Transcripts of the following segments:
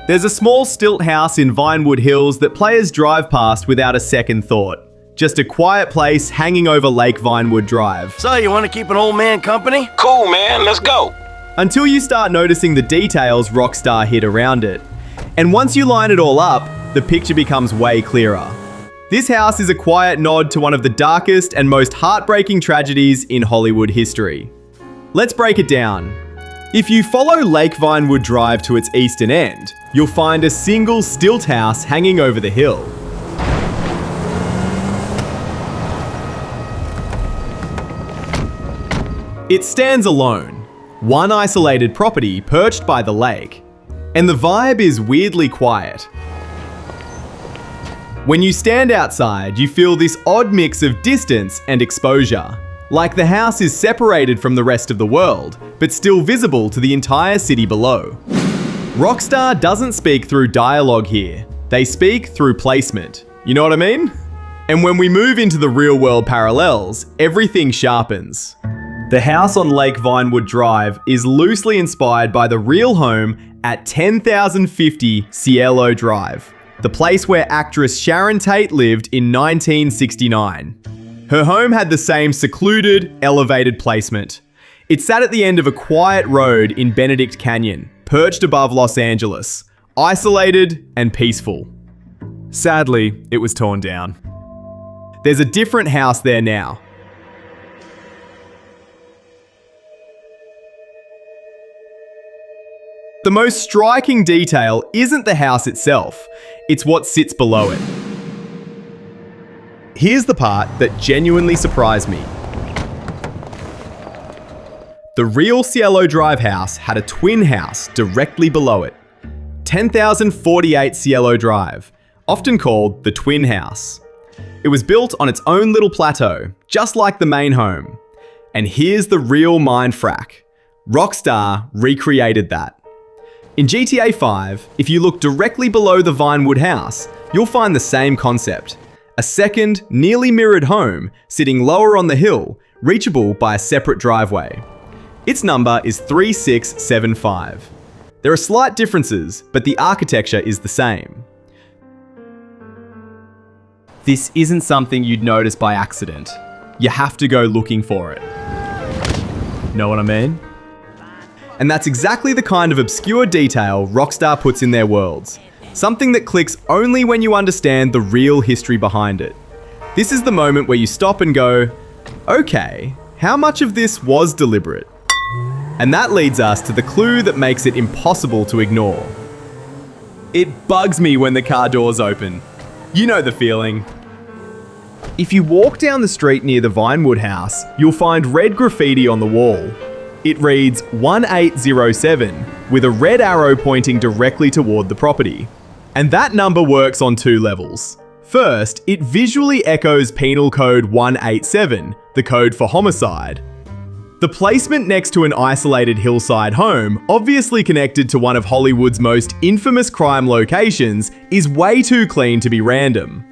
There's a small stilt house in Vinewood Hills that players drive past without a second thought. Just a quiet place hanging over Lake Vinewood Drive. So, you want to keep an old man company? Cool, man, let's go. Until you start noticing the details Rockstar hid around it. And once you line it all up, the picture becomes way clearer. This house is a quiet nod to one of the darkest and most heartbreaking tragedies in Hollywood history. Let's break it down. If you follow Lake Vinewood Drive to its eastern end, you'll find a single stilt house hanging over the hill. It stands alone, one isolated property perched by the lake, and the vibe is weirdly quiet. When you stand outside, you feel this odd mix of distance and exposure, like the house is separated from the rest of the world, but still visible to the entire city below. Rockstar doesn't speak through dialogue here, they speak through placement. You know what I mean? And when we move into the real world parallels, everything sharpens. The house on Lake Vinewood Drive is loosely inspired by the real home at 10,050 Cielo Drive, the place where actress Sharon Tate lived in 1969. Her home had the same secluded, elevated placement. It sat at the end of a quiet road in Benedict Canyon, perched above Los Angeles, isolated and peaceful. Sadly, it was torn down. There's a different house there now. The most striking detail isn't the house itself, it's what sits below it. Here's the part that genuinely surprised me. The real Cielo Drive house had a twin house directly below it. 10,048 Cielo Drive, often called the Twin House. It was built on its own little plateau, just like the main home. And here's the real mindfrack. Rockstar recreated that. In GTA 5, if you look directly below the Vinewood house, you'll find the same concept. A second, nearly mirrored home sitting lower on the hill, reachable by a separate driveway. Its number is 3675. There are slight differences, but the architecture is the same. This isn't something you'd notice by accident. You have to go looking for it. Know what I mean? And that's exactly the kind of obscure detail Rockstar puts in their worlds. Something that clicks only when you understand the real history behind it. This is the moment where you stop and go, okay, how much of this was deliberate? And that leads us to the clue that makes it impossible to ignore. It bugs me when the car doors open. You know the feeling. If you walk down the street near the Vinewood house, you'll find red graffiti on the wall. It reads 1807 with a red arrow pointing directly toward the property. And that number works on two levels. First, it visually echoes Penal Code 187, the code for homicide. The placement next to an isolated hillside home, obviously connected to one of Hollywood's most infamous crime locations, is way too clean to be random.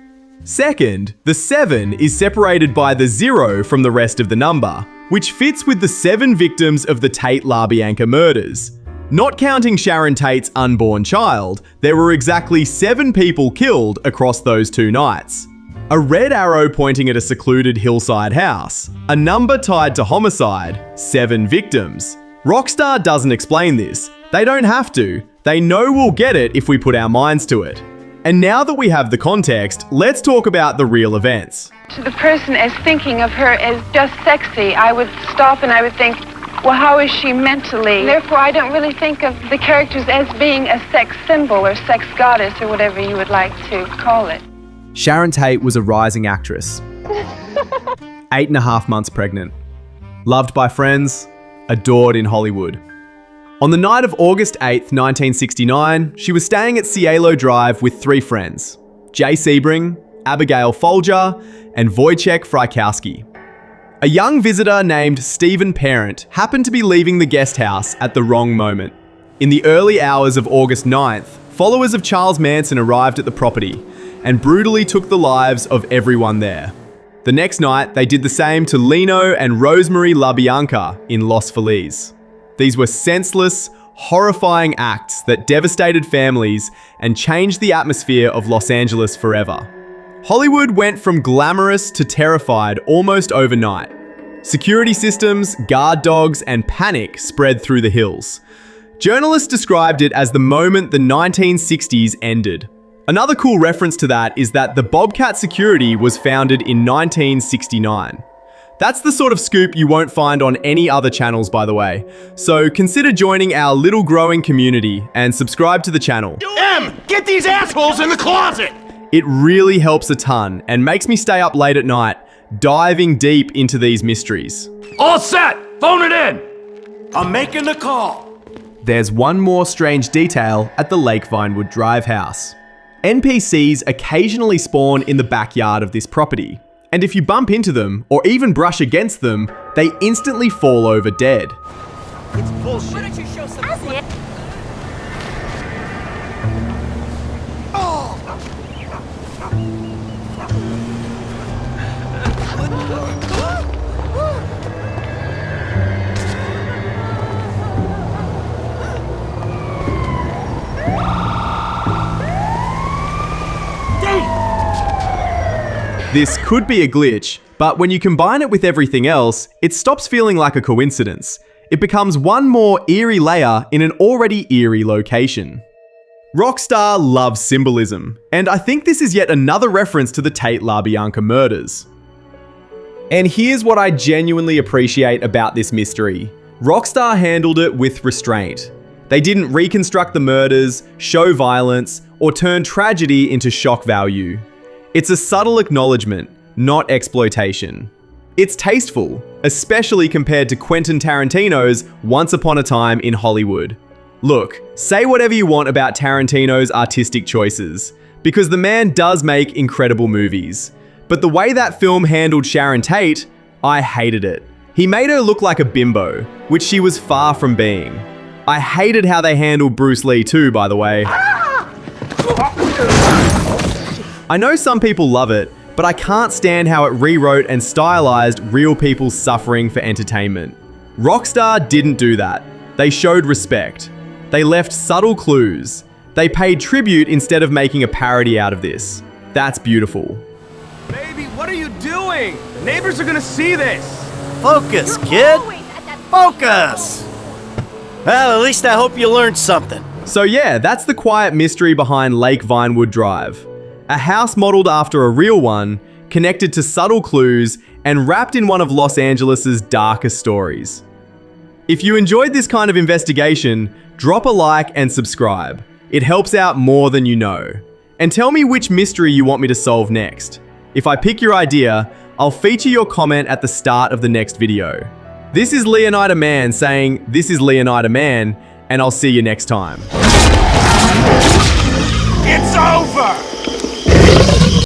Second, the 7 is separated by the 0 from the rest of the number, which fits with the 7 victims of the Tate LaBianca murders. Not counting Sharon Tate's unborn child, there were exactly 7 people killed across those 2 nights. A red arrow pointing at a secluded hillside house, a number tied to homicide, 7 victims. Rockstar doesn't explain this. They don't have to. They know we'll get it if we put our minds to it. And now that we have the context, let's talk about the real events. To the person as thinking of her as just sexy, I would stop and I would think, well, how is she mentally? Therefore, I don't really think of the characters as being a sex symbol or sex goddess or whatever you would like to call it. Sharon Tate was a rising actress. 8.5 months pregnant. Loved by friends, adored in Hollywood. On the night of August 8th, 1969, she was staying at Cielo Drive with 3 friends, Jay Sebring, Abigail Folger, and Wojciech Frykowski. A young visitor named Stephen Parent happened to be leaving the guest house at the wrong moment. In the early hours of August 9th, followers of Charles Manson arrived at the property and brutally took the lives of everyone there. The next night, they did the same to Leno and Rosemary LaBianca in Los Feliz. These were senseless, horrifying acts that devastated families and changed the atmosphere of Los Angeles forever. Hollywood went from glamorous to terrified almost overnight. Security systems, guard dogs, and panic spread through the hills. Journalists described it as the moment the 1960s ended. Another cool reference to that is that the Bobcat Security was founded in 1969. That's the sort of scoop you won't find on any other channels, by the way. So consider joining our little growing community and subscribe to the channel. M, get these assholes in the closet! It really helps a ton and makes me stay up late at night, diving deep into these mysteries. All set! Phone it in! I'm making the call. There's one more strange detail at the Lake Vinewood Drive house. NPCs occasionally spawn in the backyard of this property, and if you bump into them or even brush against them, they instantly fall over dead. It's bullshit. Why don't you show some This could be a glitch, but when you combine it with everything else, it stops feeling like a coincidence. It becomes one more eerie layer in an already eerie location. Rockstar loves symbolism, and I think this is yet another reference to the Tate LaBianca murders. And here's what I genuinely appreciate about this mystery. Rockstar handled it with restraint. They didn't reconstruct the murders, show violence, or turn tragedy into shock value. It's a subtle acknowledgement, not exploitation. It's tasteful, especially compared to Quentin Tarantino's Once Upon a Time in Hollywood. Look, say whatever you want about Tarantino's artistic choices, because the man does make incredible movies. But the way that film handled Sharon Tate, I hated it. He made her look like a bimbo, which she was far from being. I hated how they handled Bruce Lee too, by the way. I know some people love it, but I can't stand how it rewrote and stylized real people's suffering for entertainment. Rockstar didn't do that. They showed respect. They left subtle clues. They paid tribute instead of making a parody out of this. That's beautiful. Baby, what are you doing? The neighbors are gonna see this. Focus, kid! Focus! Well, at least I hope you learned something. So yeah, that's the quiet mystery behind Lake Vinewood Drive. A house modeled after a real one, connected to subtle clues, and wrapped in one of Los Angeles' darkest stories. If you enjoyed this kind of investigation, drop a like and subscribe. It helps out more than you know. And tell me which mystery you want me to solve next. If I pick your idea, I'll feature your comment at the start of the next video. This is Leonida Man saying, this is Leonida Man, and I'll see you next time. It's over!